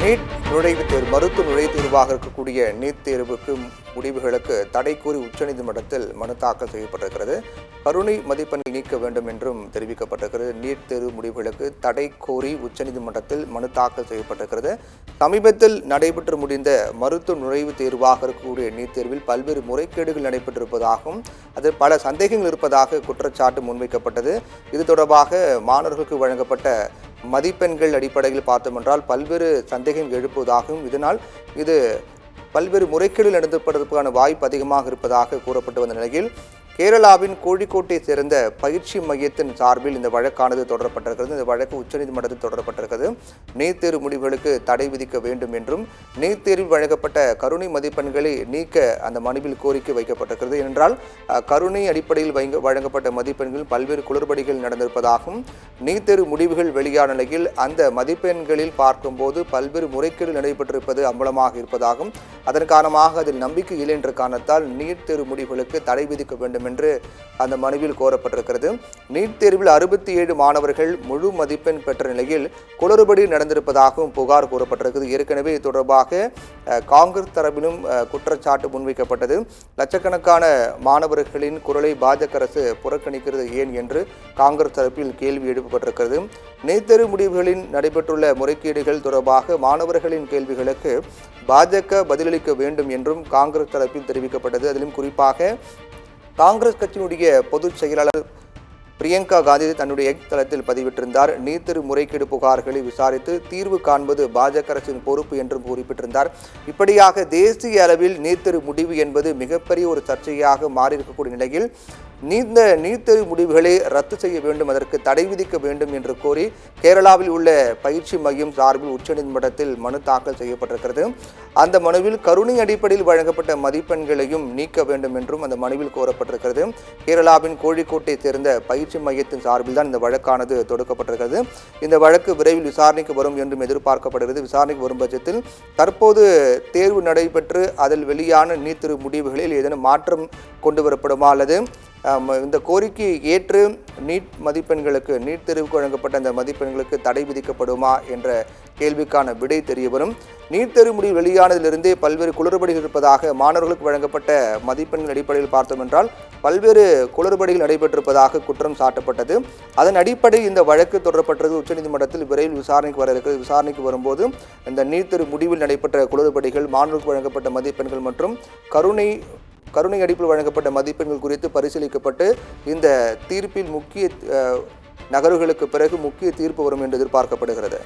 NEET நுழைவுத் தேர்வு மருத்துவ நுழைவுத் தேர்வாக இருக்கக்கூடிய நீட் தேர்வுக்கு முடிவுகளுக்கு தடை கூறி உச்சநீதிமன்றத்தில் மனு தாக்கல் செய்யப்பட்டிருக்கிறது. கருணை மதிப்பெண்ணை நீக்க வேண்டும் என்றும் தெரிவிக்கப்பட்டிருக்கிறது. நீட் தேர்வு முடிவுகளுக்கு தடை கோரி உச்சநீதிமன்றத்தில் மனு தாக்கல் செய்யப்பட்டிருக்கிறது. சமீபத்தில் நடைபெற்று முடிந்த மருத்துவ நுழைவுத் தேர்வாக இருக்கக்கூடிய நீட் தேர்வில் பல்வேறு முறைகேடுகள் நடைபெற்றிருப்பதாகவும் அது பல சந்தேகங்கள் இருப்பதாக குற்றச்சாட்டு முன்வைக்கப்பட்டது. இது தொடர்பாக மாணவர்களுக்கு வழங்கப்பட்ட மதிப்பெண்கள் அடிப்படையில் பார்த்தோம் என்றால் பல்வேறு சந்தேகங்கள் எழுப்புவதாகவும் இது பல்வேறு முறைகேடுகள் நடத்தப்படுவதற்கான வாய்ப்பு அதிகமாக இருப்பதாக கூறப்பட்டு வந்த நிலையில் கேரளாவின் கோழிக்கோட்டை சேர்ந்த பயிற்சி மையத்தின் சார்பில் இந்த வழக்கானது தொடரப்பட்டிருக்கிறது. இந்த வழக்கு உச்சநீதிமன்றத்தில் தொடரப்பட்டிருக்கிறது. நீட் தேர்வு முடிவுகளுக்கு தடை விதிக்க வேண்டும் என்றும் நீட் தேர்வில் வழங்கப்பட்ட கருணை மதிப்பெண்களை நீக்க அந்த மனுவில் கோரிக்கை வைக்கப்பட்டிருக்கிறது. ஏனென்றால் கருணை அடிப்படையில் வழங்கப்பட்ட மதிப்பெண்கள் பல்வேறு குளறுபடிகள் நடந்திருப்பதாகவும் நீட் தேர்வு முடிவுகள் வெளியான நிலையில் அந்த மதிப்பெண்களில் பார்க்கும்போது பல்வேறு முறைகேடு நடைபெற்றிருப்பது அம்பலமாக இருப்பதாகவும் அதன் காரணமாக அதில் நம்பிக்கை இல்லை என்ற காரணத்தால் நீட் தேர்வு முடிவுகளுக்கு தடை விதிக்க வேண்டும் என்று அந்த மனுவில் கோரப்பட்டிருக்கிறது. நீட் தேர்வில் 67 மாணவர்கள் முழு மதிப்பெண் பெற்ற நிலையில் குளறுபடி நடந்திருப்பதாகவும் புகார் கூறப்பட்டிருக்கிறது. ஏற்கனவே இது தொடர்பாக காங்கிரஸ் தரப்பிலும் குற்றச்சாட்டு முன்வைக்கப்பட்டது. லட்சக்கணக்கான மாணவர்களின் குரலை பாஜக அரசு புறக்கணிக்கிறது ஏன் என்று காங்கிரஸ் தரப்பில் கேள்வி எழுப்பப்பட்டிருக்கிறது. நீட் தேர்வு முடிவுகளில் நடைபெற்றுள்ள முறைகேடுகள் தொடர்பாக மாணவர்களின் கேள்விகளுக்கு பாஜக பதிலளிக்க வேண்டும் என்றும் காங்கிரஸ் தரப்பில் தெரிவிக்கப்பட்டது. அதிலும் குறிப்பாக காங்கிரஸ் கட்சியினுடைய பொதுச் செயலாளர் பிரியங்கா காந்தி தன்னுடைய எக்ஸ் தளத்தில் பதிவிட்டிருந்தார். நீட் தேர்வு முறைகேடு புகார்களை விசாரித்து தீர்வு காண்பது பாஜக அரசின் பொறுப்பு என்றும் குறிப்பிட்டிருந்தார். இப்படியாக தேசிய அளவில் நீட் தேர்வு முடிவு என்பது மிகப்பெரிய ஒரு சர்ச்சையாக மாறியிருக்கக்கூடிய நிலையில் நீட் தேர்வு முடிவுகளை ரத்து செய்ய வேண்டும், அதற்கு தடை விதிக்க வேண்டும் என்று கோரி கேரளாவில் உள்ள பயிற்சி மையம் சார்பில் உச்சநீதிமன்றத்தில் மனு தாக்கல் செய்யப்பட்டிருக்கிறது. அந்த மனுவில் கருணை அடிப்படையில் வழங்கப்பட்ட மதிப்பெண்களையும் நீக்க வேண்டும் என்றும் அந்த மனுவில் கோரப்பட்டிருக்கிறது. கேரளாவின் கோழிக்கோட்டை சேர்ந்த பயிற்சி மையத்தின் சார்பில் தான் இந்த வழக்கானது தொடுக்கப்பட்டிருக்கிறது. இந்த வழக்கு விரைவில் விசாரணைக்கு வரும் என்றும் எதிர்பார்க்கப்படுகிறது. விசாரணைக்கு வரும் பட்சத்தில் தற்போது தேர்வு நடைபெற்று அதில் வெளியான நீட் தேர்வு முடிவுகளில் ஏதேனும் மாற்றம் கொண்டு வரப்படுமா அல்லது இந்த கோரிக்கையை ஏற்று நீட் தேர்வுக்கு வழங்கப்பட்ட அந்த மதிப்பெண்களுக்கு தடை விதிக்கப்படுமா என்ற கேள்விக்கான விடை தெரிய வரும். நீட் தேர்வு முடிவு வெளியானதிலிருந்தே பல்வேறு குளறுபடிகள் இருப்பதாக மாணவர்களுக்கு வழங்கப்பட்ட மதிப்பெண்கள் அடிப்படையில் பார்த்தோம் என்றால் பல்வேறு குளறுபடிகள் நடைபெற்றிருப்பதாக குற்றம் சாட்டப்பட்டது. அதன் அடிப்படையில் இந்த வழக்கு தொடரப்பட்டது. உச்சநீதிமன்றத்தில் விரைவில் விசாரணைக்கு வர இருக்கிறது. விசாரணைக்கு வரும்போது இந்த நீட் தேர்வு முடிவில் நடைபெற்ற குளறுபடிகள், மாணவர்களுக்கு வழங்கப்பட்ட மதிப்பெண்கள் மற்றும் கருணை அடிப்பில் வழங்கப்பட்ட மதிப்பெண்கள் குறித்து பரிசீலிக்கப்பட்டு இந்த தீர்ப்பில் முக்கிய நகர்வுகளுக்கு பிறகு முக்கிய தீர்ப்பு வரும் என்று எதிர்பார்க்கப்படுகிறது.